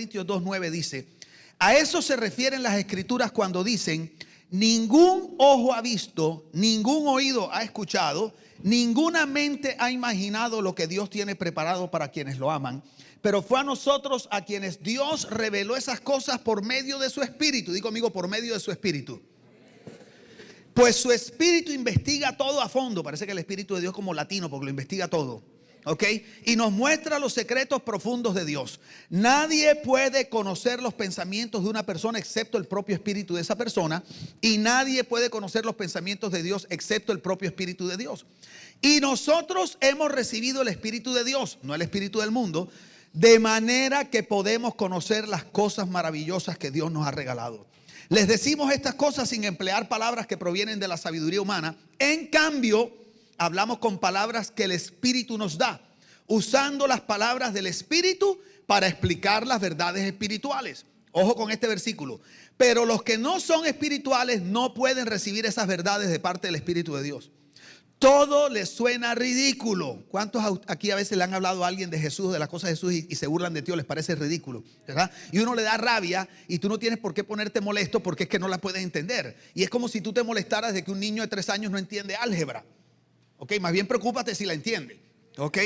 Corintios 2:9 dice: a eso se refieren las escrituras cuando dicen: ningún ojo ha visto, ningún oído ha escuchado, ninguna mente ha imaginado lo que Dios tiene preparado para quienes lo aman. Pero fue a nosotros a quienes Dios reveló esas cosas por medio de su Espíritu. Digo conmigo, por medio de su Espíritu. Pues su Espíritu investiga todo a fondo. Parece que el Espíritu de Dios es como latino, porque lo investiga todo. ¿Ok? Y nos muestra los secretos profundos de Dios. Nadie puede conocer los pensamientos de una persona excepto el propio espíritu de esa persona. Y nadie puede conocer los pensamientos de Dios excepto el propio Espíritu de Dios. Y nosotros hemos recibido el Espíritu de Dios, no el espíritu del mundo, de manera que podemos conocer las cosas maravillosas que Dios nos ha regalado. Les decimos estas cosas sin emplear palabras que provienen de la sabiduría humana. En cambio, hablamos con palabras que el Espíritu nos da, usando las palabras del Espíritu para explicar las verdades espirituales. Ojo con este versículo. Pero los que no son espirituales no pueden recibir esas verdades de parte del Espíritu de Dios. Todo les suena ridículo. ¿Cuántos aquí a veces le han hablado a alguien de Jesús, de las cosas de Jesús, y se burlan de ti o les parece ridículo, ¿verdad? Y uno le da rabia y tú no tienes por qué ponerte molesto porque es que no la puedes entender. Y es como si tú te molestaras de que un niño de 3 años no entiende álgebra. Ok, más bien preocúpate si la entiende. Ok,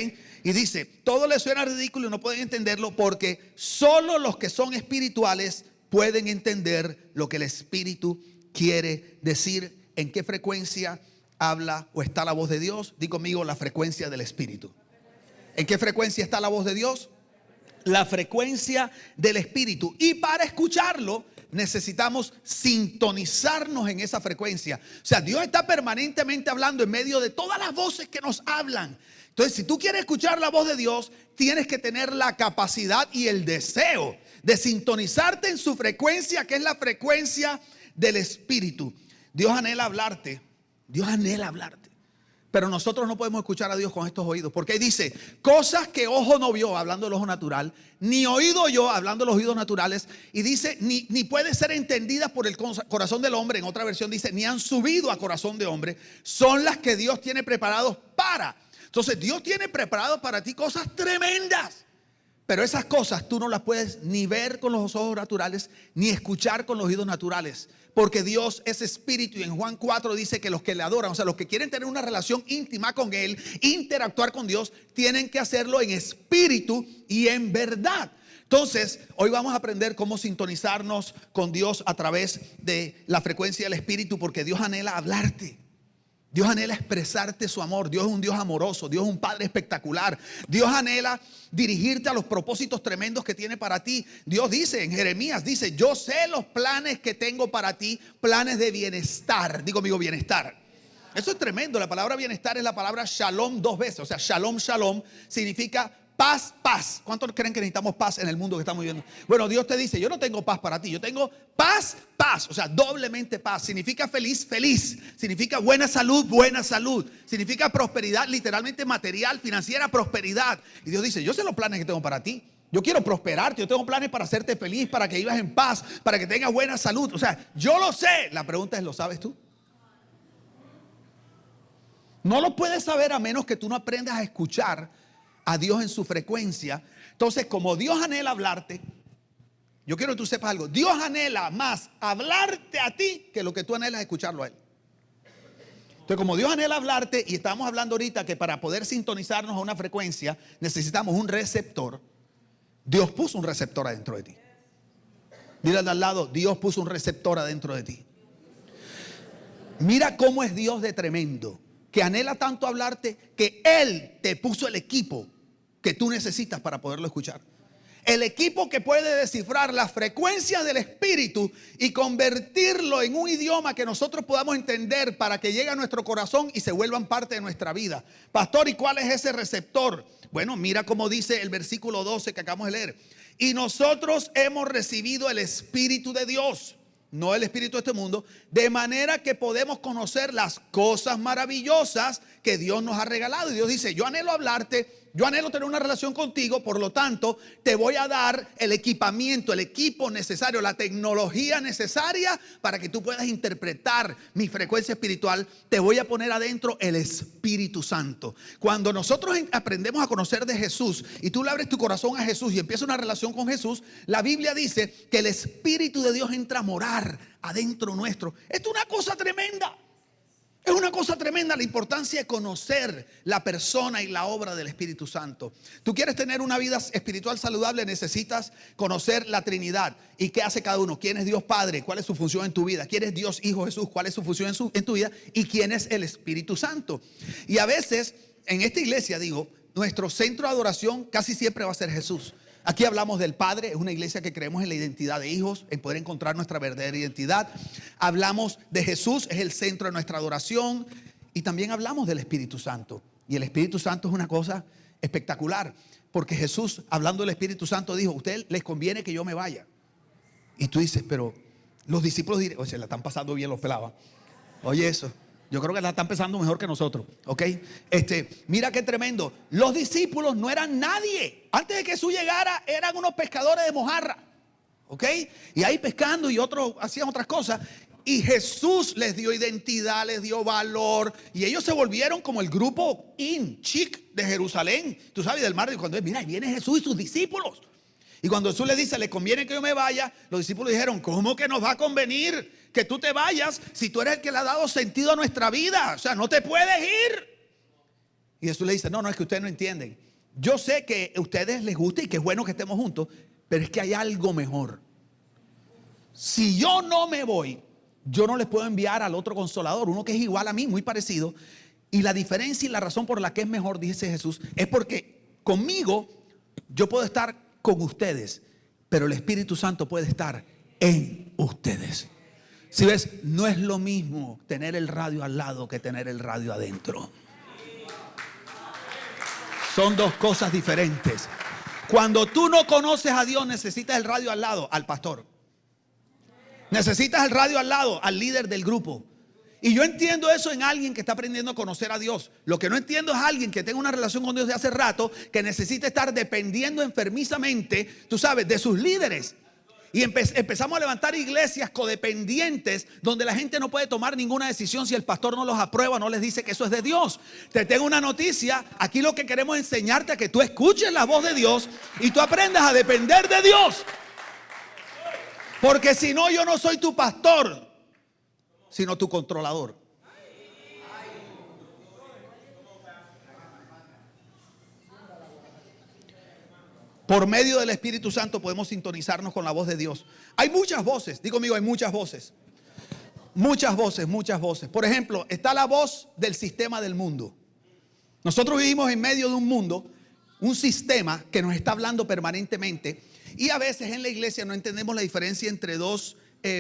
y dice: todo les suena ridículo y no pueden entenderlo porque solo los que son espirituales pueden entender lo que el Espíritu quiere decir. ¿En qué frecuencia habla o está la voz de Dios? Di conmigo: la frecuencia del Espíritu. ¿En qué frecuencia está la voz de Dios? La frecuencia del Espíritu. Y para escucharlo necesitamos sintonizarnos en esa frecuencia. O sea, Dios está permanentemente hablando en medio de todas las voces que nos hablan. Entonces, si tú quieres escuchar la voz de Dios, tienes que tener la capacidad y el deseo de sintonizarte en su frecuencia, que es la frecuencia del Espíritu. Dios anhela hablarte. Dios anhela hablarte. Pero nosotros no podemos escuchar a Dios con estos oídos, porque dice: cosas que ojo no vio, hablando del ojo natural, ni oído yo, hablando de los oídos naturales, y dice ni puede ser entendidas por el corazón del hombre. En otra versión dice: ni han subido a corazón de hombre, son las que Dios tiene preparados para. Entonces Dios tiene preparado para ti cosas tremendas, pero esas cosas tú no las puedes ni ver con los ojos naturales, ni escuchar con los oídos naturales, porque Dios es espíritu. Y en Juan 4 dice que los que le adoran, o sea, los que quieren tener una relación íntima con Él, interactuar con Dios, tienen que hacerlo en espíritu y en verdad. Entonces, hoy vamos a aprender cómo sintonizarnos con Dios a través de la frecuencia del Espíritu, porque Dios anhela hablarte. Dios anhela expresarte su amor. Dios es un Dios amoroso. Dios es un Padre espectacular. Dios anhela dirigirte a los propósitos tremendos que tiene para ti. Dios dice en Jeremías, dice: yo sé los planes que tengo para ti, planes de bienestar. Digo conmigo: bienestar. Eso es tremendo. La palabra bienestar es la palabra shalom 2 veces. O sea, shalom, shalom significa paz, paz. ¿Cuántos creen que necesitamos paz en el mundo que estamos viviendo? Bueno, Dios te dice: yo no tengo paz para ti, yo tengo paz, paz. O sea, doblemente paz. Significa feliz, feliz. Significa buena salud, buena salud. Significa prosperidad, literalmente material, financiera, prosperidad. Y Dios dice: yo sé los planes que tengo para ti. Yo quiero prosperarte, yo tengo planes para hacerte feliz, para que vivas en paz, para que tengas buena salud. O sea, yo lo sé. La pregunta es: ¿lo sabes tú? No lo puedes saber a menos que tú no aprendas a escuchar a Dios en su frecuencia. Entonces, como Dios anhela hablarte, yo quiero que tú sepas algo: Dios anhela más hablarte a ti que lo que tú anhelas escucharlo a Él. Entonces, como Dios anhela hablarte, y estamos hablando ahorita que para poder sintonizarnos a una frecuencia necesitamos un receptor. Dios puso un receptor adentro de ti. Dile al de al lado: Dios puso un receptor adentro de ti. Mira cómo es Dios de tremendo, que anhela tanto hablarte que Él te puso el equipo que tú necesitas para poderlo escuchar. El equipo que puede descifrar las frecuencias del Espíritu y convertirlo en un idioma que nosotros podamos entender para que llegue a nuestro corazón y se vuelvan parte de nuestra vida. Pastor, ¿y cuál es ese receptor? Bueno, mira cómo dice el versículo 12 que acabamos de leer. Y nosotros hemos recibido el Espíritu de Dios, no el espíritu de este mundo, de manera que podemos conocer las cosas maravillosas que Dios nos ha regalado. Y Dios dice: yo anhelo hablarte, yo anhelo tener una relación contigo, por lo tanto, te voy a dar el equipamiento, el equipo necesario, la tecnología necesaria para que tú puedas interpretar mi frecuencia espiritual. Te voy a poner adentro el Espíritu Santo. Cuando nosotros aprendemos a conocer de Jesús y tú le abres tu corazón a Jesús y empiezas una relación con Jesús, la Biblia dice que el Espíritu de Dios entra a morar adentro nuestro. Esto es una cosa tremenda. Es una cosa tremenda la importancia de conocer la persona y la obra del Espíritu Santo. Tú quieres tener una vida espiritual saludable, necesitas conocer la Trinidad. ¿Y qué hace cada uno? ¿Quién es Dios Padre? ¿Cuál es su función en tu vida? ¿Quién es Dios Hijo Jesús? ¿Cuál es su función en tu vida? ¿Y quién es el Espíritu Santo? Y a veces en esta iglesia, digo, nuestro centro de adoración casi siempre va a ser Jesús. Aquí hablamos del Padre, es una iglesia que creemos en la identidad de hijos, en poder encontrar nuestra verdadera identidad. Hablamos de Jesús, es el centro de nuestra adoración. Y también hablamos del Espíritu Santo. Y el Espíritu Santo es una cosa espectacular, porque Jesús, hablando del Espíritu Santo, dijo: ustedes les conviene que yo me vaya. Y tú dices, pero los discípulos dirán: oye, la están pasando bien los pelados. Oye, eso. Yo creo que la están pensando mejor que nosotros, ¿ok? Mira qué tremendo. Los discípulos no eran nadie. Antes de que Jesús llegara, eran unos pescadores de mojarra, ¿ok? Y ahí pescando, y otros hacían otras cosas. Y Jesús les dio identidad, les dio valor. Y ellos se volvieron como el grupo chic de Jerusalén. Tú sabes, del mar. Y cuando mira, ahí viene Jesús y sus discípulos. Y cuando Jesús les dice: le conviene que yo me vaya, los discípulos dijeron: ¿cómo que nos va a convenir que tú te vayas si tú eres el que le ha dado sentido a nuestra vida? O sea, no te puedes ir. Y Jesús le dice: no, es que ustedes no entienden. Yo sé que a ustedes les gusta y que es bueno que estemos juntos, pero es que hay algo mejor. Si yo no me voy, yo no les puedo enviar al otro consolador, uno que es igual a mí, muy parecido. Y la diferencia y la razón por la que es mejor, dice Jesús, es porque conmigo yo puedo estar con ustedes, pero el Espíritu Santo puede estar en ustedes. Si ves, no es lo mismo tener el radio al lado que tener el radio adentro. Son dos cosas diferentes. Cuando tú no conoces a Dios, necesitas el radio al lado, al pastor. Necesitas el radio al lado, al líder del grupo. Y yo entiendo eso en alguien que está aprendiendo a conocer a Dios. Lo que no entiendo es alguien que tenga una relación con Dios de hace rato, que necesita estar dependiendo enfermizamente, tú sabes, de sus líderes. Y empezamos a levantar iglesias codependientes donde la gente no puede tomar ninguna decisión si el pastor no los aprueba, no les dice que eso es de Dios. Te tengo una noticia. Aquí lo que queremos es enseñarte a que tú escuches la voz de Dios y tú aprendas a depender de Dios. Porque si no, yo no soy tu pastor, sino tu controlador. Por medio del Espíritu Santo podemos sintonizarnos con la voz de Dios. Hay muchas voces, digo conmigo, hay muchas voces. Muchas voces, muchas voces. Por ejemplo, está la voz del sistema del mundo. Nosotros vivimos en medio de un mundo, un sistema que nos está hablando permanentemente. Y a veces en la iglesia no entendemos la diferencia entre dos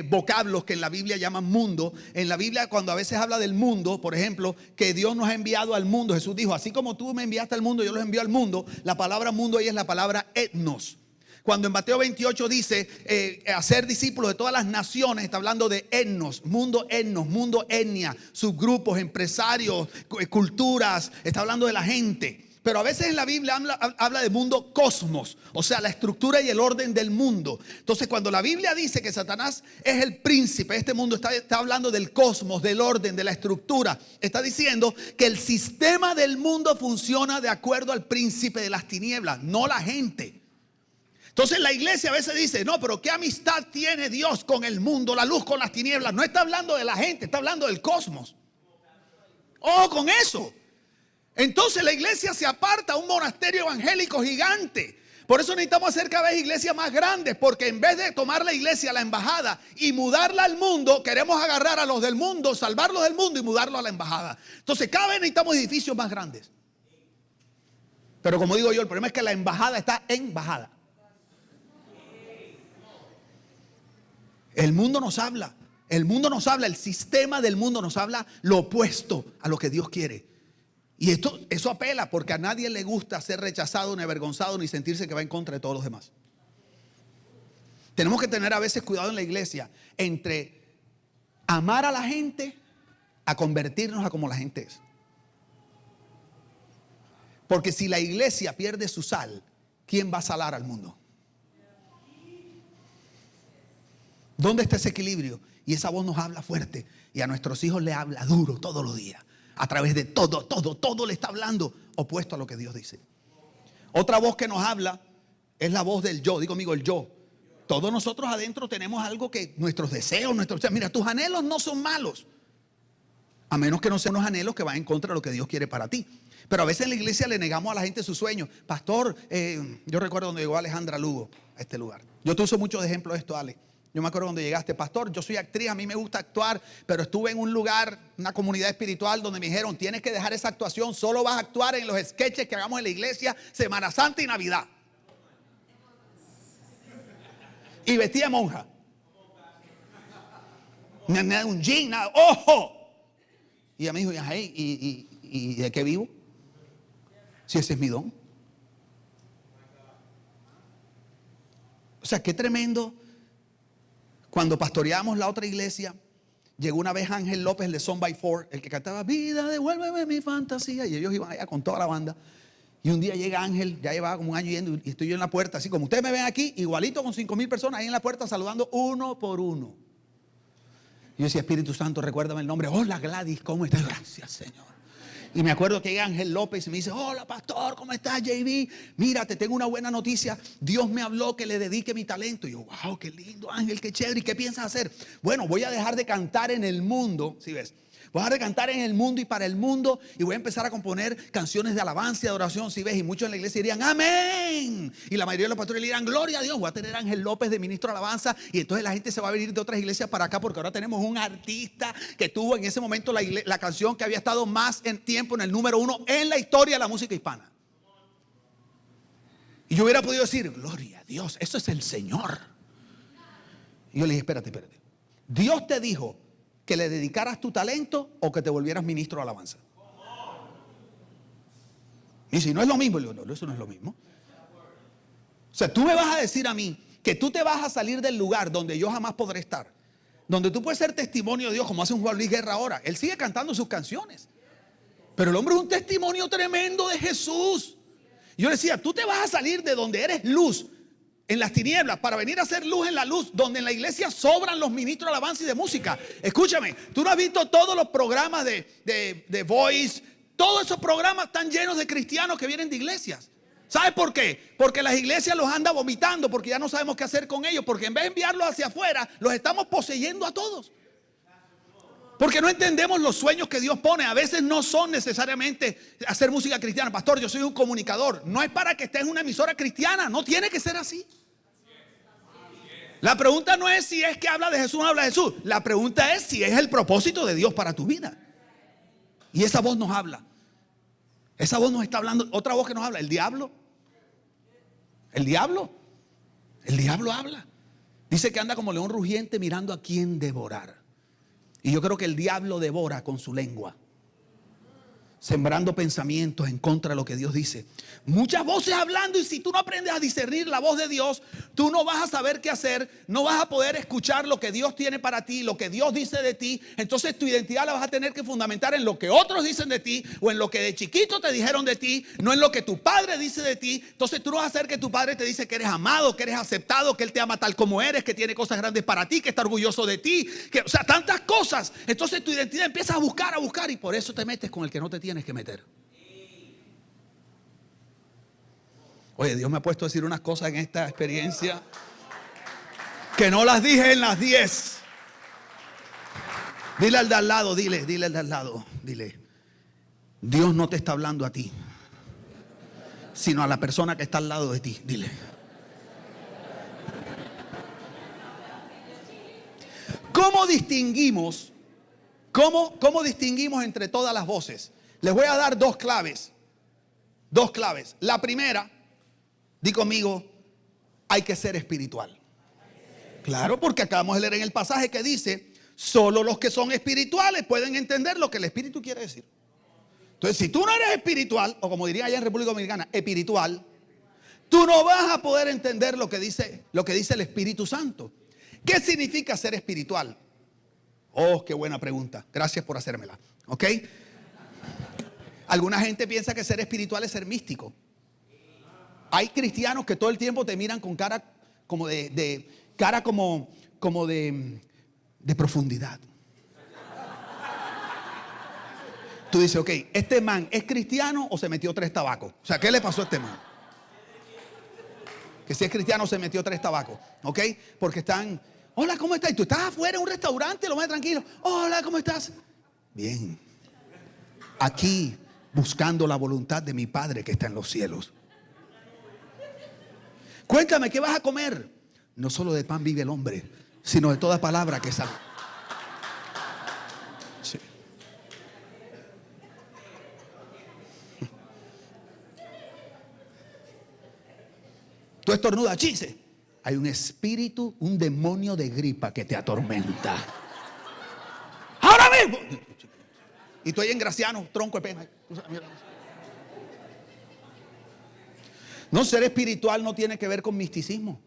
vocablos que en la Biblia llaman mundo. En la Biblia, cuando a veces habla del mundo, por ejemplo, que Dios nos ha enviado al mundo, Jesús dijo: así como tú me enviaste al mundo, yo los envío al mundo. La palabra mundo ahí es la palabra etnos. Cuando en Mateo 28 dice hacer discípulos de todas las naciones, está hablando de etnos, mundo, etnia, subgrupos, empresarios, culturas. Está hablando de la gente. Pero a veces en la Biblia habla de mundo cosmos, o sea, la estructura y el orden del mundo. Entonces, cuando la Biblia dice que Satanás es el príncipe de este mundo, está hablando del cosmos, del orden, de la estructura. Está diciendo que el sistema del mundo funciona de acuerdo al príncipe de las tinieblas, no la gente. Entonces la iglesia a veces dice: no, pero ¿qué amistad tiene Dios con el mundo, la luz con las tinieblas? No está hablando de la gente, está hablando del cosmos. Ojo con eso. Entonces la iglesia se aparta a un monasterio evangélico gigante. Por eso necesitamos hacer cada vez iglesias más grandes, porque en vez de tomar la iglesia, la embajada, y mudarla al mundo, queremos agarrar a los del mundo, salvarlos del mundo y mudarlos a la embajada. Entonces cada vez necesitamos edificios más grandes. Pero como digo yo, el problema es que la embajada está en bajada. El mundo nos habla, el sistema del mundo nos habla lo opuesto a lo que Dios quiere. Y eso apela, porque a nadie le gusta ser rechazado, ni avergonzado, ni sentirse que va en contra de todos los demás. Tenemos que tener a veces cuidado en la iglesia entre amar a la gente a convertirnos a como la gente es. Porque si la iglesia pierde su sal, ¿quién va a salar al mundo? ¿Dónde está ese equilibrio? Y esa voz nos habla fuerte. Y a nuestros hijos le habla duro todos los días. A través de todo le está hablando opuesto a lo que Dios dice. Otra voz que nos habla es la voz del yo. Digo, amigo, el yo. Todos nosotros adentro tenemos algo que nuestros deseos, mira, tus anhelos no son malos. A menos que no sean unos anhelos que van en contra de lo que Dios quiere para ti. Pero a veces en la iglesia le negamos a la gente sus sueños. Pastor, yo recuerdo cuando llegó Alejandra Lugo a este lugar. Yo te uso mucho de ejemplo de esto, Ale. Yo me acuerdo cuando llegaste, pastor, yo soy actriz, a mí me gusta actuar, pero estuve en un lugar, una comunidad espiritual donde me dijeron, tienes que dejar esa actuación, solo vas a actuar en los sketches que hagamos en la iglesia, Semana Santa y Navidad. Y vestía de monja. Un jean, nada, ¡ojo! Y ella me dijo, ¿y de qué vivo? Si ese es mi don. O sea, qué tremendo. Cuando pastoreamos la otra iglesia, llegó una vez Ángel López, el de Son by Four, el que cantaba vida, devuélveme mi fantasía. Y ellos iban allá con toda la banda. Y un día llega Ángel, ya llevaba como un año yendo, y estoy yo en la puerta, así como ustedes me ven aquí, igualito con 5,000 personas ahí en la puerta saludando uno por uno. Y yo decía, Espíritu Santo, recuérdame el nombre. Hola Gladys, ¿cómo estás? Gracias, Señor. Y me acuerdo que llega Ángel López y me dice, hola pastor, ¿cómo estás, JB? Mira, te tengo una buena noticia. Dios me habló que le dedique mi talento. Y yo, wow, qué lindo, Ángel, qué chévere. ¿Y qué piensas hacer? Bueno, voy a dejar de cantar en el mundo, ¿sí ves? Voy a dejar de cantar en el mundo y para el mundo. Y voy a empezar a componer canciones de alabanza y adoración, ¿sí ves? Y muchos en la iglesia dirían, amén. Y la mayoría de los pastores dirían, gloria a Dios. Voy a tener a Ángel López de ministro de alabanza. Y entonces la gente se va a venir de otras iglesias para acá, porque ahora tenemos un artista que tuvo en ese momento la canción que había estado más en tiempo en el número 1 en la historia de la música hispana. Y yo hubiera podido decir, gloria a Dios, eso es el Señor. Y yo le dije, espérate. Dios te dijo que le dedicaras tu talento o que te volvieras ministro de alabanza. Y si no es lo mismo, le digo, no, eso no es lo mismo. O sea, tú me vas a decir a mí que tú te vas a salir del lugar donde yo jamás podré estar, donde tú puedes ser testimonio de Dios, como hace un Juan Luis Guerra ahora. Él sigue cantando sus canciones, pero el hombre es un testimonio tremendo de Jesús. Yo decía, tú te vas a salir de donde eres luz en las tinieblas para venir a hacer luz en la luz, donde en la iglesia sobran los ministros de alabanza y de música. Escúchame, tú no has visto todos los programas de Voice. Todos esos programas están llenos de cristianos que vienen de iglesias. ¿Sabes por qué? Porque las iglesias los anda vomitando, porque ya no sabemos qué hacer con ellos, porque en vez de enviarlos hacia afuera, los estamos poseyendo a todos. Porque no entendemos los sueños que Dios pone. A veces no son necesariamente hacer música cristiana. Pastor, yo soy un comunicador. No es para que estés en una emisora cristiana. No tiene que ser así. La pregunta no es si es que habla de Jesús o no habla de Jesús. La pregunta es si es el propósito de Dios para tu vida. Y esa voz nos habla. Esa voz nos está hablando. Otra voz que nos habla, el diablo. El diablo habla. Dice que anda como león rugiente mirando a quién devorar. Y yo creo que el diablo devora con su lengua, sembrando pensamientos en contra de lo que Dios dice. Muchas voces hablando, y si tú no aprendes a discernir la voz de Dios, tú no vas a saber qué hacer, no vas a poder escuchar lo que Dios tiene para ti, lo que Dios dice de ti. Entonces tu identidad la vas a tener que fundamentar en lo que otros dicen de ti, o en lo que de chiquito te dijeron de ti, no en lo que tu padre dice de ti. Entonces tú no vas a hacer que tu padre te dice que eres amado, que eres aceptado, que él te ama tal como eres, que tiene cosas grandes para ti, que está orgulloso de ti, o sea, tantas cosas. Entonces tu identidad empieza a buscar, y por eso te metes con el que no te tienes que meter. Oye, Dios me ha puesto a decir unas cosas en esta experiencia que no las dije en las 10. Dile al de al lado, dile al de al lado, dile, Dios no te está hablando a ti, sino a la persona que está al lado de ti. Dile. ¿Cómo distinguimos entre todas las voces? Les voy a dar dos claves. La primera, di conmigo, hay que ser espiritual. Claro, porque acabamos de leer en el pasaje que dice, solo los que son espirituales pueden entender lo que el Espíritu quiere decir. Entonces, si tú no eres espiritual, o como diría allá en República Dominicana, espiritual, tú no vas a poder entender lo que dice el Espíritu Santo. ¿Qué significa ser espiritual? Oh, qué buena pregunta. Gracias por hacérmela. ¿Ok? Alguna gente piensa que ser espiritual es ser místico. Hay cristianos que todo el tiempo te miran con cara como de profundidad. Tú dices, ok, ¿este man es cristiano o se metió 3 tabacos? O sea, ¿qué le pasó a este man? Que si es cristiano se metió 3 tabacos, ¿ok? Porque están, hola, ¿cómo estás? Y tú estás afuera en un restaurante, lo más tranquilo. Hola, ¿cómo estás? Bien. Aquí, buscando la voluntad de mi Padre que está en los cielos. Cuéntame, ¿qué vas a comer? No solo de pan vive el hombre, sino de toda palabra que sale. Sí. Tú estornudas, chise. Hay un espíritu, un demonio de gripa que te atormenta. Ahora mismo. Y estoy en Graciano, tronco de pena. No, ser espiritual no tiene que ver con misticismo.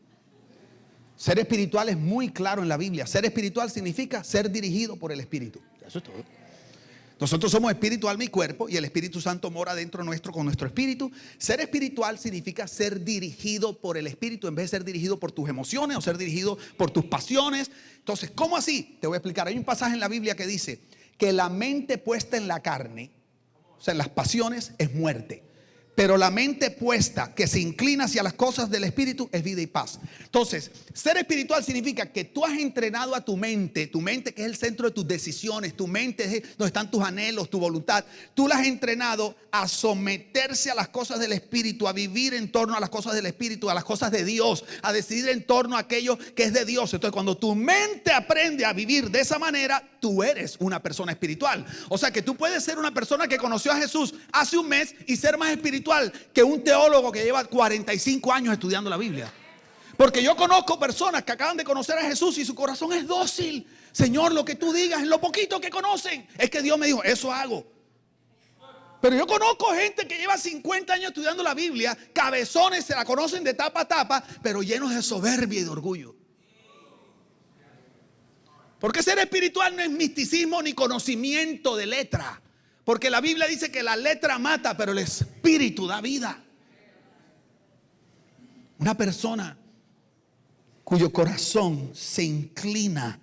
Ser espiritual es muy claro en la Biblia. Ser espiritual significa ser dirigido por el Espíritu. Eso es todo. Nosotros somos espíritu, alma y cuerpo, y el Espíritu Santo mora dentro nuestro con nuestro espíritu. Ser espiritual significa ser dirigido por el Espíritu en vez de ser dirigido por tus emociones o ser dirigido por tus pasiones. Entonces, ¿cómo así? Te voy a explicar. Hay un pasaje en la Biblia que dice que la mente puesta en la carne, o sea, en las pasiones, es muerte. Pero la mente puesta que se inclina hacia las cosas del Espíritu es vida y paz. Entonces, ser espiritual significa que tú has entrenado a tu mente que es el centro de tus decisiones, tu mente es donde están tus anhelos, tu voluntad. Tú la has entrenado a someterse a las cosas del Espíritu, a vivir en torno a las cosas del Espíritu, a las cosas de Dios, a decidir en torno a aquello que es de Dios. Entonces, cuando tu mente aprende a vivir de esa manera, tú eres una persona espiritual. O sea que tú puedes ser una persona que conoció a Jesús hace un mes y ser más espiritual que un teólogo que lleva 45 años estudiando la Biblia. Porque yo conozco personas que acaban de conocer a Jesús y su corazón es dócil. Señor, lo que tú digas en lo poquito que conocen. Es que Dios me dijo, eso hago. Pero yo conozco gente que lleva 50 años estudiando la Biblia, cabezones, se la conocen de tapa a tapa, pero llenos de soberbia y de orgullo. Porque ser espiritual no es misticismo ni conocimiento de letra. Porque la Biblia dice que la letra mata, pero el espíritu da vida. Una persona cuyo corazón se inclina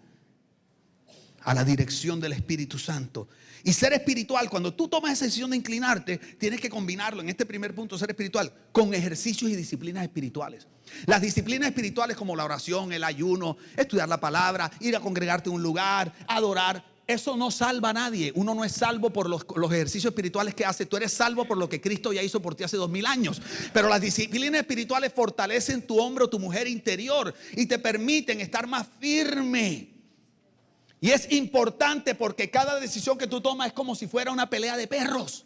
a la dirección del Espíritu Santo. Y ser espiritual, cuando tú tomas esa decisión de inclinarte, tienes que combinarlo en este primer punto, ser espiritual, con ejercicios y disciplinas espirituales. Las disciplinas espirituales como la oración, el ayuno, estudiar la palabra, ir a congregarte en un lugar, adorar. Eso no salva a nadie. Uno no es salvo por los ejercicios espirituales que hace. Tú eres salvo por lo que Cristo ya hizo por ti hace 2000 años. Pero las disciplinas espirituales fortalecen tu hombre o tu mujer interior y te permiten estar más firme. Y es importante porque cada decisión que tú tomas es como si fuera una pelea de perros.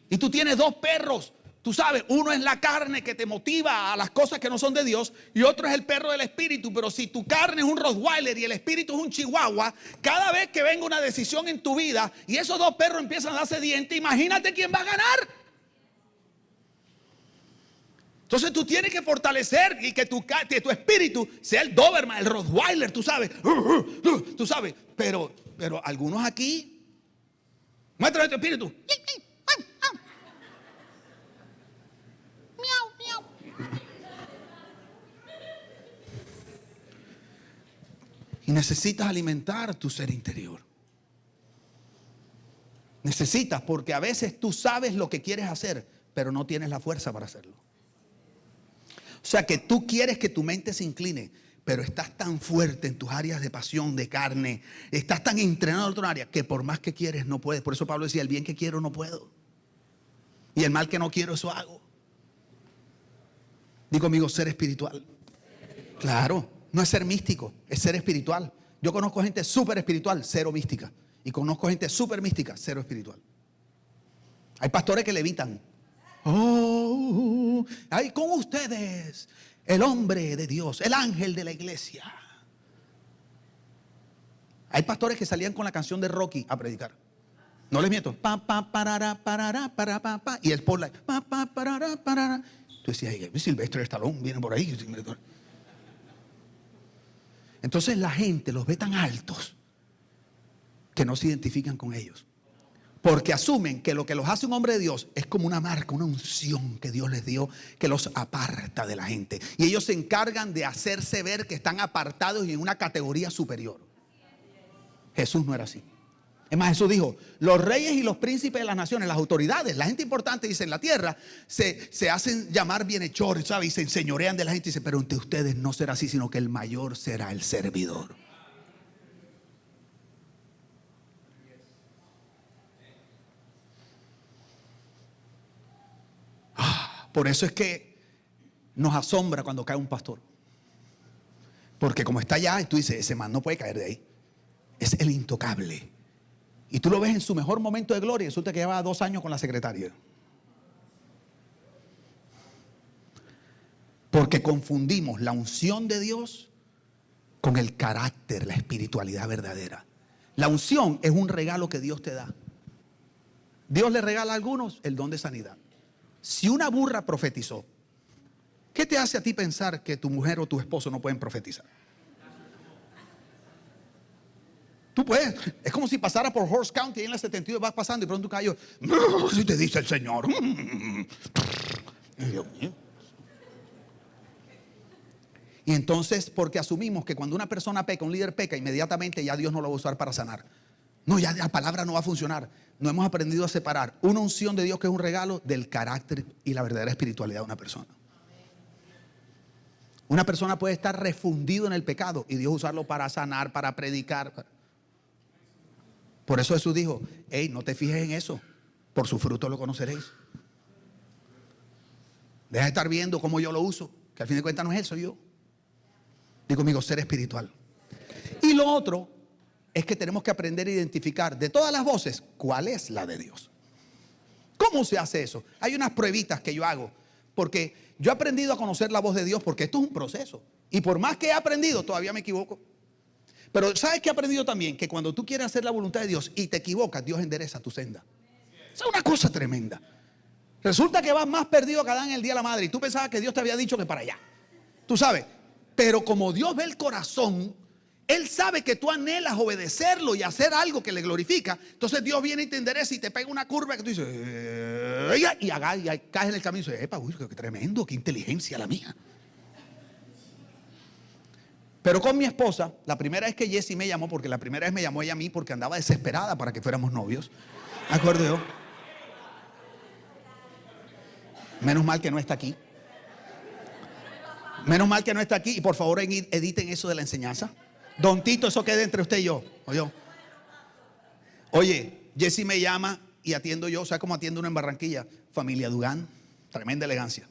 Y tú tienes 2 perros. Tú sabes, uno es la carne que te motiva a las cosas que no son de Dios y otro es el perro del espíritu. Pero si tu carne es un Rottweiler y el espíritu es un Chihuahua, cada vez que venga una decisión en tu vida y esos 2 perros empiezan a darse dientes, imagínate quién va a ganar. Entonces tú tienes que fortalecer y que tu espíritu sea el Doberman, el Rottweiler, tú sabes. Pero algunos aquí, muéstrame tu espíritu. Y necesitas alimentar tu ser interior. Necesitas, porque a veces tú sabes lo que quieres hacer, pero no tienes la fuerza para hacerlo. O sea que tú quieres que tu mente se incline, pero estás tan fuerte en tus áreas de pasión, de carne, estás tan entrenado en otra área que por más que quieres no puedes. Por eso Pablo decía, el bien que quiero no puedo. Y el mal que no quiero, eso hago. Digo, amigo, ser espiritual. Claro. No es ser místico, es ser espiritual. Yo conozco gente súper espiritual, cero mística. Y conozco gente súper mística, cero espiritual. Hay pastores que levitan. Hay con ustedes el hombre de Dios, el ángel de la iglesia. Hay pastores que salían con la canción de Rocky a predicar. No les miento. Y el spotlight. Tú decías, Silvestre Stallone viene por ahí. Entonces la gente los ve tan altos que no se identifican con ellos. Porque asumen que lo que los hace un hombre de Dios es como una marca, una unción que Dios les dio, que los aparta de la gente. Y ellos se encargan de hacerse ver que están apartados y en una categoría superior. Jesús no era así. Es más, Jesús dijo, los reyes y los príncipes de las naciones, las autoridades, la gente importante, dice, en la tierra, se hacen llamar bienhechores, ¿sabes? Y se enseñorean de la gente. Dice, pero entre ustedes no será así, sino que el mayor será el servidor. Por eso es que nos asombra cuando cae un pastor. Porque como está allá, tú dices, ese man no puede caer de ahí. Es el intocable. Y tú lo ves en su mejor momento de gloria y resulta que lleva 2 años con la secretaria. Porque confundimos la unción de Dios con el carácter, la espiritualidad verdadera. La unción es un regalo que Dios te da. Dios le regala a algunos el don de sanidad. Si una burra profetizó, ¿qué te hace a ti pensar que tu mujer o tu esposo no pueden profetizar? Tú puedes. Es como si pasara por Horse County en la 72, vas pasando y pronto un caballo, si te dice el Señor. Y entonces, porque asumimos que cuando una persona peca, un líder peca, inmediatamente ya Dios no lo va a usar para sanar. No, ya la palabra no va a funcionar. No hemos aprendido a separar una unción de Dios que es un regalo del carácter y la verdadera espiritualidad de una persona. Una persona puede estar refundido en el pecado y Dios usarlo para sanar, para predicar. Por eso Jesús dijo, hey, no te fijes en eso, por su fruto lo conoceréis. Deja de estar viendo cómo yo lo uso, que al fin de cuentas no es eso, yo. Digo conmigo, ser espiritual. Y lo otro es que tenemos que aprender a identificar de todas las voces, ¿cuál es la de Dios? ¿Cómo se hace eso? Hay unas pruebitas que yo hago, porque yo he aprendido a conocer la voz de Dios, porque esto es un proceso. Y por más que he aprendido, todavía me equivoco. Pero ¿sabes qué he aprendido también? Que cuando tú quieres hacer la voluntad de Dios y te equivocas, Dios endereza tu senda. Esa es una cosa tremenda. Resulta que vas más perdido que Adán en el día de la madre y tú pensabas que Dios te había dicho que para allá. Tú sabes, pero como Dios ve el corazón, Él sabe que tú anhelas obedecerlo y hacer algo que le glorifica. Entonces Dios viene y te endereza y te pega una curva que tú dices, y caes en el camino y dices, epa, uy, qué tremendo, qué inteligencia la mía. Pero con mi esposa, la primera vez que Jessie me llamó, porque la primera vez me llamó ella a mí porque andaba desesperada para que fuéramos novios. ¿Me acuerdo yo? Menos mal que no está aquí. Menos mal que no está aquí. Y por favor editen eso de la enseñanza. Don Tito, eso quede entre usted y yo. Oye, Jessie me llama y atiendo yo. ¿Sabes cómo atiendo uno en Barranquilla? Familia Dugán. Tremenda elegancia.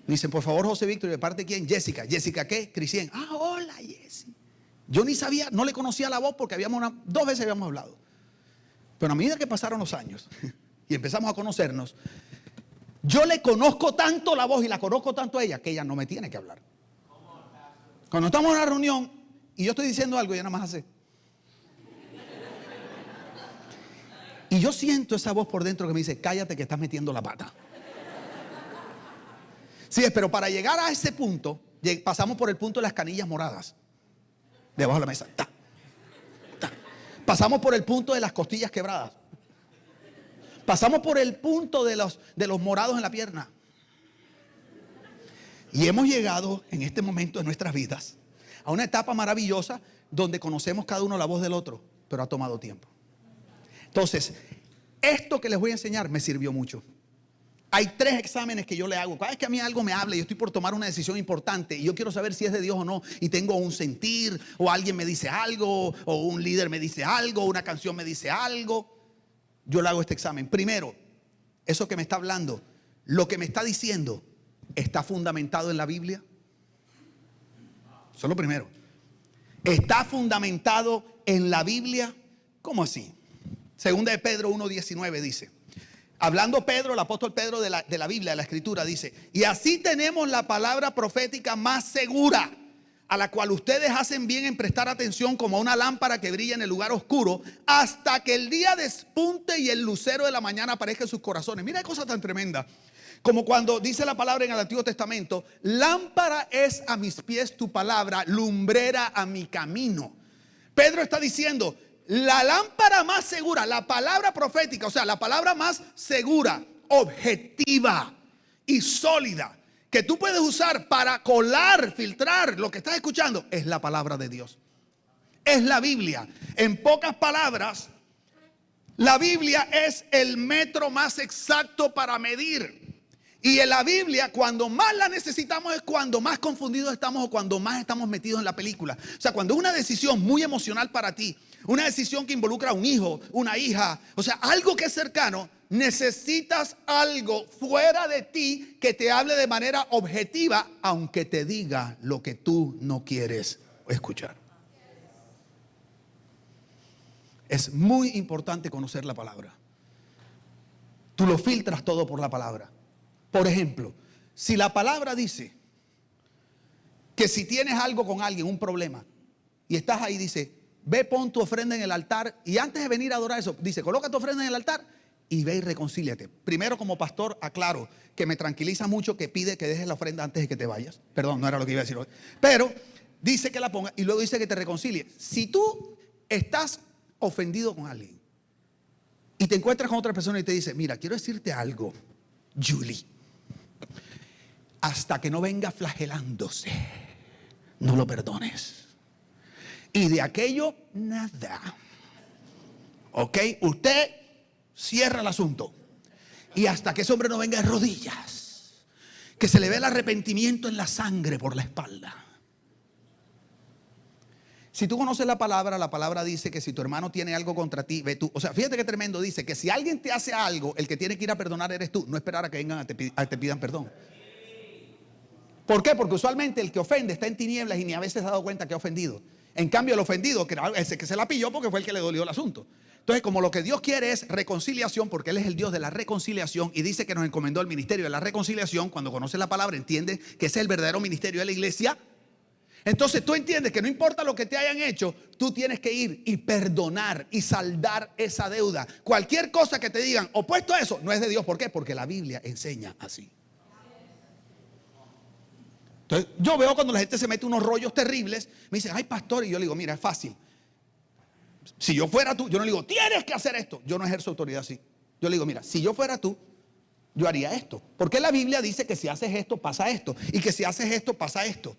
Me dicen, por favor, José Víctor, ¿de parte de quién? Jessica. ¿Jessica qué? Cristian. Ah, hola, Jessie. Yo ni sabía, no le conocía la voz porque 2 veces habíamos hablado. Pero a medida que pasaron los años y empezamos a conocernos, yo le conozco tanto la voz y la conozco tanto a ella que ella no me tiene que hablar. Cuando estamos en una reunión y yo estoy diciendo algo, ella nada más hace. Y yo siento esa voz por dentro que me dice, cállate que estás metiendo la pata. Sí, pero para llegar a ese punto, pasamos por el punto de las canillas moradas. Debajo de la mesa. Ta, ta. Pasamos por el punto de las costillas quebradas. Pasamos por el punto de los morados en la pierna. Y hemos llegado en este momento de nuestras vidas a una etapa maravillosa donde conocemos cada uno la voz del otro, pero ha tomado tiempo. Entonces, esto que les voy a enseñar me sirvió mucho. Hay 3 exámenes que yo le hago. Cada vez que a mí algo me habla y yo estoy por tomar una decisión importante y yo quiero saber si es de Dios o no, y tengo un sentir, o alguien me dice algo, o un líder me dice algo, o una canción me dice algo, yo le hago este examen. Primero, eso que me está hablando, lo que me está diciendo, ¿está fundamentado en la Biblia? Eso es lo primero. ¿Está fundamentado en la Biblia? ¿Cómo así? Segunda de Pedro 1:19 dice, hablando Pedro, el apóstol Pedro de la Biblia, de la Escritura, dice, y así tenemos la palabra profética más segura, a la cual ustedes hacen bien en prestar atención como a una lámpara que brilla en el lugar oscuro, hasta que el día despunte y el lucero de la mañana aparezca en sus corazones. Mira qué cosa tan tremenda. Como cuando dice la palabra en el Antiguo Testamento, lámpara es a mis pies tu palabra, lumbrera a mi camino. Pedro está diciendo, la lámpara más segura, la palabra profética, o sea, la palabra más segura, objetiva y sólida que tú puedes usar para colar, filtrar lo que estás escuchando, es la palabra de Dios. Es la Biblia. En pocas palabras, la Biblia es el metro más exacto para medir. Y en la Biblia, cuando más la necesitamos es cuando más confundidos estamos o cuando más estamos metidos en la película. O sea, cuando es una decisión muy emocional para ti, una decisión que involucra a un hijo, una hija, o sea, algo que es cercano, necesitas algo fuera de ti que te hable de manera objetiva, aunque te diga lo que tú no quieres escuchar. Es muy importante conocer la palabra. Tú lo filtras todo por la palabra. Por ejemplo, si la palabra dice que si tienes algo con alguien, un problema, y estás ahí, dice, ve, pon tu ofrenda en el altar, y antes de venir a adorar eso, dice, coloca tu ofrenda en el altar y ve y reconcíliate. Primero, como pastor, aclaro que me tranquiliza mucho que pide que dejes la ofrenda antes de que te vayas. Perdón, no era lo que iba a decir hoy. Pero dice que la ponga y luego dice que te reconcilie. Si tú estás ofendido con alguien y te encuentras con otra persona y te dice, mira, quiero decirte algo, Julie, hasta que no venga flagelándose, no lo perdones. Y de aquello, nada. Ok, usted cierra el asunto. Y hasta que ese hombre no venga de rodillas, que se le ve el arrepentimiento en la sangre por la espalda. Si tú conoces la palabra dice que si tu hermano tiene algo contra ti, ve tú. O sea, fíjate qué tremendo, dice que si alguien te hace algo, el que tiene que ir a perdonar eres tú. No esperar a que vengan a te pidan perdón. ¿Por qué? Porque usualmente el que ofende está en tinieblas y ni a veces se ha dado cuenta que ha ofendido. En cambio, el ofendido, ese que se la pilló porque fue el que le dolió el asunto. Entonces, como lo que Dios quiere es reconciliación, porque Él es el Dios de la reconciliación y dice que nos encomendó el ministerio de la reconciliación, cuando conoces la palabra, entiende que ese es el verdadero ministerio de la iglesia. Entonces tú entiendes que no importa lo que te hayan hecho, tú tienes que ir y perdonar y saldar esa deuda. Cualquier cosa que te digan opuesto a eso no es de Dios. ¿Por qué? Porque la Biblia enseña así. Entonces yo veo cuando la gente se mete unos rollos terribles, me dicen, ay pastor, y yo le digo, mira, es fácil. Si yo fuera tú, yo no le digo, tienes que hacer esto. Yo no ejerzo autoridad así. Yo le digo, mira, si yo fuera tú, yo haría esto. Porque la Biblia dice que si haces esto, pasa esto. Y que si haces esto, pasa esto.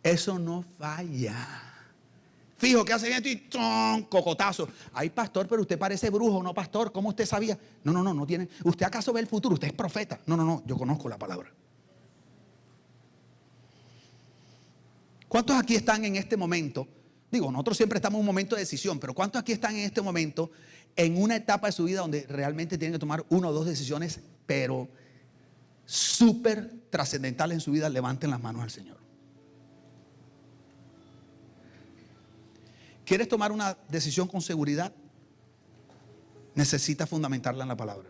Eso no falla. Fijo que hacen esto y ¡tum! Cocotazo. Ay pastor, pero usted parece brujo, no pastor. ¿Cómo usted sabía? No tiene. ¿Usted acaso ve el futuro? Usted es profeta. No, yo conozco la palabra. ¿Cuántos aquí están en este momento? Digo, nosotros siempre estamos en un momento de decisión, pero ¿cuántos aquí están en este momento en una etapa de su vida donde realmente tienen que tomar una o dos decisiones, pero súper trascendentales en su vida? Levanten las manos al Señor. ¿Quieres tomar una decisión con seguridad? Necesitas fundamentarla en la palabra.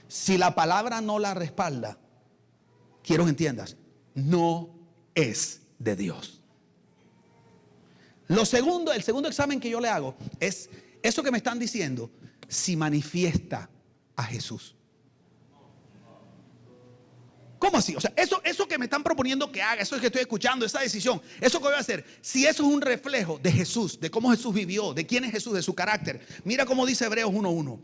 Si la palabra no la respalda, quiero que entiendas, no es de Dios. El segundo examen que yo le hago es eso que me están diciendo, si manifiesta a Jesús. ¿Cómo así? O sea, eso que me están proponiendo que haga, eso que estoy escuchando, esa decisión, eso que voy a hacer, si eso es un reflejo de Jesús, de cómo Jesús vivió, de quién es Jesús, de su carácter. Mira cómo dice Hebreos 1:1.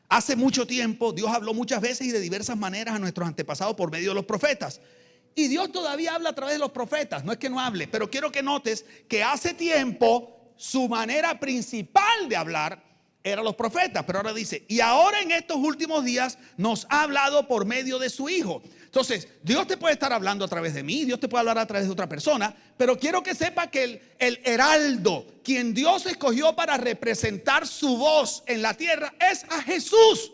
Hace mucho tiempo Dios habló muchas veces y de diversas maneras a nuestros antepasados por medio de los profetas. Y Dios todavía habla a través de los profetas, no es que no hable, pero quiero que notes que hace tiempo su manera principal de hablar eran los profetas, pero ahora dice, y ahora en estos últimos días nos ha hablado por medio de su Hijo. Entonces, Dios te puede estar hablando a través de mí, Dios te puede hablar a través de otra persona, pero quiero que sepa que el heraldo, quien Dios escogió para representar su voz en la tierra, es a Jesús.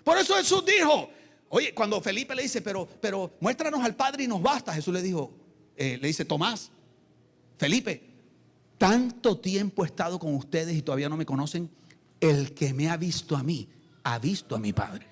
Por eso Jesús dijo, oye, cuando Felipe le dice, pero muéstranos al Padre y nos basta, Jesús le dijo, le dice, Tomás, Felipe, tanto tiempo he estado con ustedes y todavía no me conocen. El que me ha visto a mí, ha visto a mi Padre.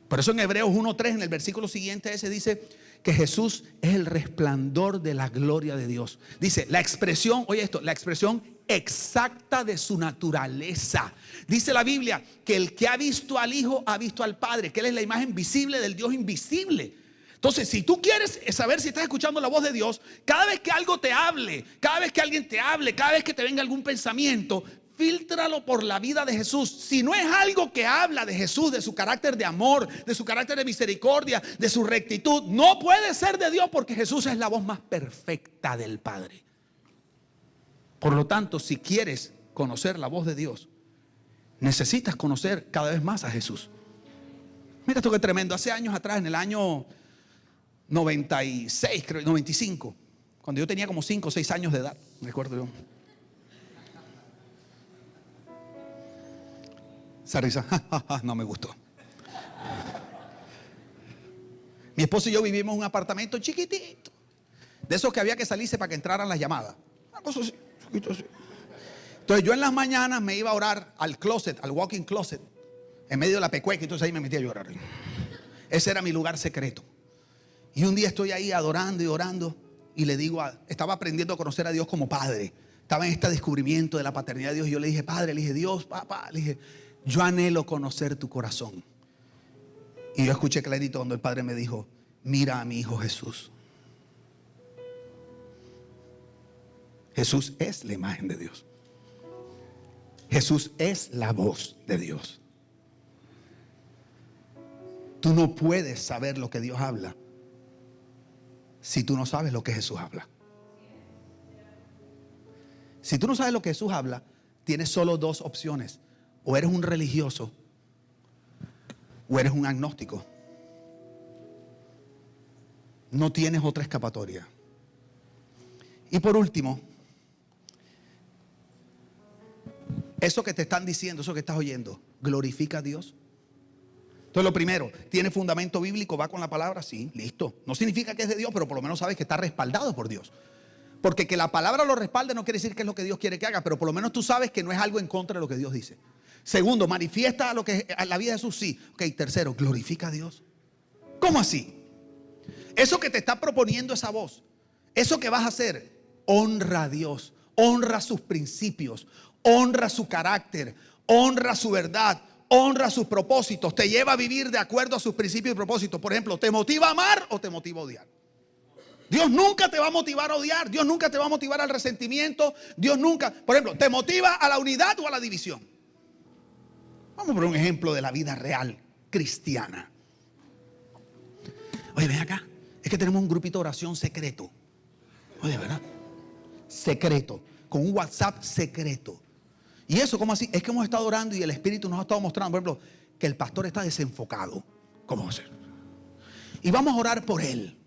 Por eso en Hebreos 1:3, en el versículo siguiente ese dice que Jesús es el resplandor de la gloria de Dios. Dice la expresión, oye esto, la expresión exacta de su naturaleza. Dice la Biblia que el que ha visto al Hijo ha visto al Padre, que Él es la imagen visible del Dios invisible. Entonces, si tú quieres saber si estás escuchando la voz de Dios, cada vez que algo te hable, cada vez que alguien te hable, cada vez que te venga algún pensamiento, fíltralo por la vida de Jesús. Si no es algo que habla de Jesús, de su carácter de amor, de su carácter de misericordia, de su rectitud, no puede ser de Dios, porque Jesús es la voz más perfecta del Padre. Por lo tanto, si quieres conocer la voz de Dios, necesitas conocer cada vez más a Jesús. Mira esto que tremendo. Hace años atrás, en el año 96, creo, 95, cuando yo tenía como 5 o 6 años de edad, recuerdo yo. Esa risa, no me gustó. Mi esposo y yo vivimos en un apartamento chiquitito, de esos que había que salirse para que entraran las llamadas. Una cosa así, chiquito así. Entonces yo en las mañanas me iba a orar al closet, al walk-in closet, en medio de la pecueca, entonces ahí me metía a llorar. Ese era mi lugar secreto. Y un día estoy ahí adorando y orando y le digo, estaba aprendiendo a conocer a Dios como padre. Estaba en este descubrimiento de la paternidad de Dios y yo le dije, Padre, le dije, Dios, papá, le dije, yo anhelo conocer tu corazón. Y yo escuché clarito cuando el Padre me dijo, mira a mi hijo Jesús. Jesús es la imagen de Dios. Jesús es la voz de Dios. Tú no puedes saber lo que Dios habla si tú no sabes lo que Jesús habla. Si tú no sabes lo que Jesús habla, tienes solo 2 opciones. O eres un religioso o eres un agnóstico. No tienes otra escapatoria. Y por último, eso que te están diciendo, eso que estás oyendo, ¿glorifica a Dios? Entonces lo primero, ¿tiene fundamento bíblico? ¿Va con la palabra? Sí, listo. No significa que es de Dios, pero por lo menos sabes que está respaldado por Dios. Porque que la palabra lo respalde no quiere decir que es lo que Dios quiere que haga, pero por lo menos tú sabes que no es algo en contra de lo que Dios dice. Segundo, ¿manifiesta lo que a la vida de Jesús? Sí. Ok, tercero, ¿glorifica a Dios? ¿Cómo así? Eso que te está proponiendo esa voz, eso que vas a hacer, honra a Dios, honra sus principios, honra su carácter, honra su verdad, honra sus propósitos, te lleva a vivir de acuerdo a sus principios y propósitos. Por ejemplo, ¿te motiva a amar o te motiva a odiar? Dios nunca te va a motivar a odiar, Dios nunca te va a motivar al resentimiento, Dios nunca, por ejemplo, ¿te motiva a la unidad o a la división? Vamos a poner un ejemplo de la vida real cristiana. Oye, ven acá, es que tenemos un grupito de oración secreto. Oye, ¿verdad? Secreto, con un WhatsApp secreto. ¿Y eso cómo así? Es que hemos estado orando y el Espíritu nos ha estado mostrando, por ejemplo, que el pastor está desenfocado. ¿Cómo va a ser? Y vamos a orar por él.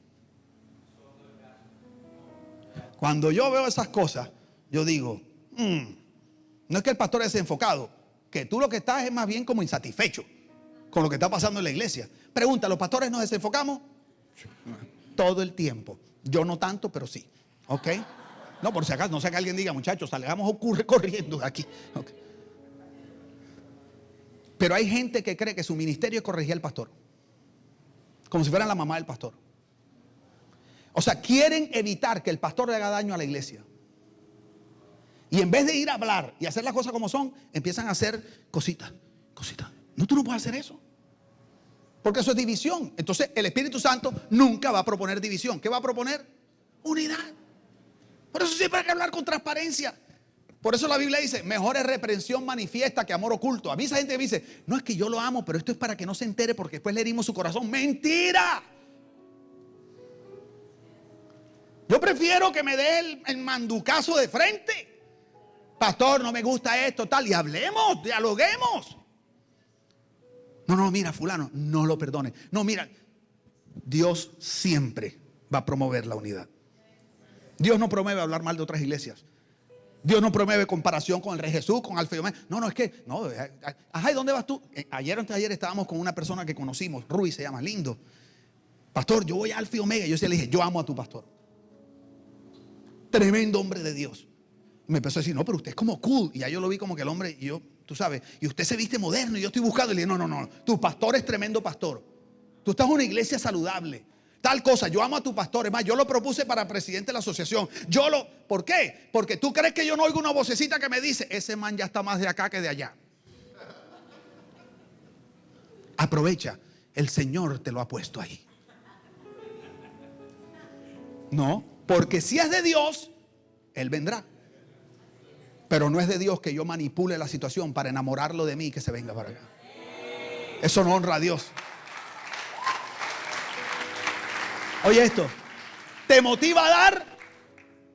Cuando yo veo esas cosas, yo digo, no es que el pastor es desenfocado, que tú lo que estás es más bien como insatisfecho con lo que está pasando en la iglesia. Pregunta, ¿los pastores nos desenfocamos? Todo el tiempo. Yo no tanto, pero sí. ¿Ok? No, por si acaso, no sea que alguien diga, muchachos, salgamos corriendo de aquí. Okay. Pero hay gente que cree que su ministerio es corregir al pastor, como si fueran la mamá del pastor. O sea, quieren evitar que el pastor le haga daño a la iglesia. Y en vez de ir a hablar y hacer las cosas como son, empiezan a hacer cositas. No, tú no puedes hacer eso, porque eso es división. Entonces el Espíritu Santo nunca va a proponer división. ¿Qué va a proponer? Unidad. Por eso siempre hay que hablar con transparencia. Por eso la Biblia dice, mejor es reprensión manifiesta que amor oculto. A mí esa gente me dice, no, es que yo lo amo, pero esto es para que no se entere porque después le herimos su corazón. ¡Mentira! Yo prefiero que me dé el manducazo de frente. Pastor, no me gusta esto, tal. Y hablemos, dialoguemos. No, mira, fulano, no lo perdone. No, mira, Dios siempre va a promover la unidad. Dios no promueve hablar mal de otras iglesias. Dios no promueve comparación con el Rey Jesús, con Alfa y Omega. No, es que, no. Ajá, ¿y dónde vas tú? Ayer o antes de ayer estábamos con una persona que conocimos, Rui se llama, lindo. Pastor, yo voy a Alfa y Omega. Yo le dije, yo amo a tu pastor. Tremendo hombre de Dios. Y me empezó a decir, no, pero usted es como cool. Y ya yo lo vi como que el hombre, y yo, tú sabes, y usted se viste moderno y yo estoy buscando. Y le dije, no, tu pastor es tremendo pastor. Tú estás en una iglesia saludable. Tal cosa, yo amo a tu pastor. Es más, yo lo propuse para presidente de la asociación. ¿Por qué? Porque tú crees que yo no oigo una vocecita que me dice, ese man ya está más de acá que de allá. Aprovecha, el Señor te lo ha puesto ahí. No, porque si es de Dios, Él vendrá. Pero no es de Dios que yo manipule la situación para enamorarlo de mí y que se venga para acá. Eso no honra a Dios. Oye esto, ¿te motiva a dar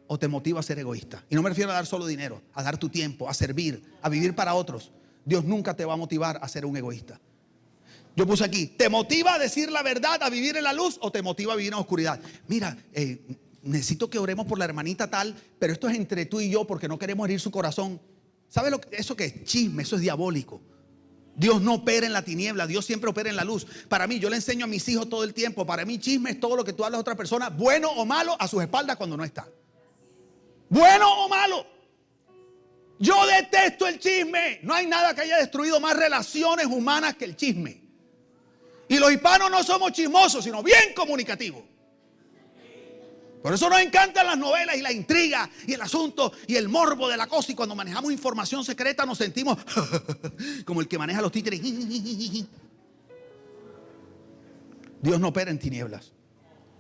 o te motiva a ser egoísta? Y no me refiero a dar solo dinero, a dar tu tiempo, a servir, a vivir para otros. Dios nunca te va a motivar a ser un egoísta. Yo puse aquí, ¿te motiva a decir la verdad, a vivir en la luz o te motiva a vivir en la oscuridad? Mira, necesito que oremos por la hermanita tal, pero esto es entre tú y yo porque no queremos herir su corazón. ¿Sabes eso que es chisme? Eso es diabólico. Dios no opera en la tiniebla, Dios siempre opera en la luz. Para mí, yo le enseño a mis hijos todo el tiempo. Para mí, chisme es todo lo que tú hablas a otra persona, bueno o malo, a sus espaldas cuando no está. Bueno o malo. Yo detesto el chisme. No hay nada que haya destruido más relaciones humanas que el chisme. Y los hispanos no somos chismosos, sino bien comunicativos. Por eso nos encantan las novelas y la intriga y el asunto y el morbo de la cosa. Y cuando manejamos información secreta nos sentimos como el que maneja los títeres. Dios no opera en tinieblas.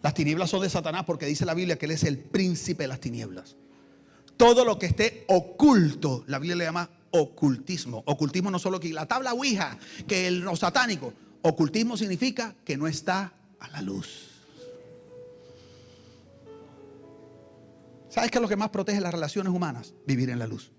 Las tinieblas son de Satanás porque dice la Biblia que Él es el príncipe de las tinieblas. Todo lo que esté oculto, la Biblia le llama ocultismo. Ocultismo no solo que la tabla Ouija, que lo satánico. Ocultismo significa que no está a la luz. ¿Sabes qué es lo que más protege las relaciones humanas? Vivir en la luz.